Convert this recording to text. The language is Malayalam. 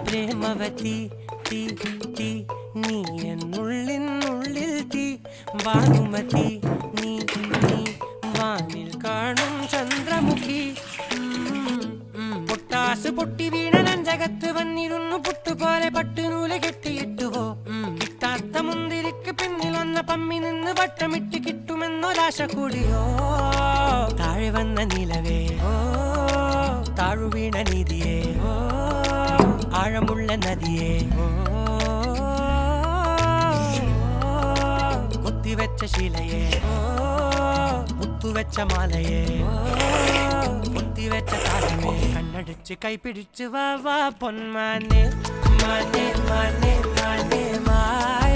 പ്രേമവതി തീ തീ നീ എന്നുള്ളിനുള്ളിൽ തീ ഭാനുമതി നീ നീ വാനിൽ കാണും ചന്ദ്രമുഖി പൊട്ടാസ് പൊട്ടി വീണ നഞ്ചകത്ത് വന്നിരുന്നു പുട്ടുപോലെ പട്ടുനൂല് കെട്ടിയിട്ടുവോ കിട്ടാത്ത മുന്തിരിക്ക് പിന്നിൽ വന്ന പമ്മി നിന്ന് വട്ടമിട്ട് കിട്ടുമെന്നൊരാശ കൂടിയോ താഴെ വന്ന നിലവേ താഴു വീണ നിധിയേ ആഴമുള്ള നദിയേ കൊത്തിവെച്ച ശിലയേ മുത്തുവെച്ച മാലയേ കൊത്തിവെച്ച താരമേ കണ്ണടിച്ച് കൈപിടിച്ച് വാ വാ പൊന്മാനെ മാനെ മാനെ മാനെ മായ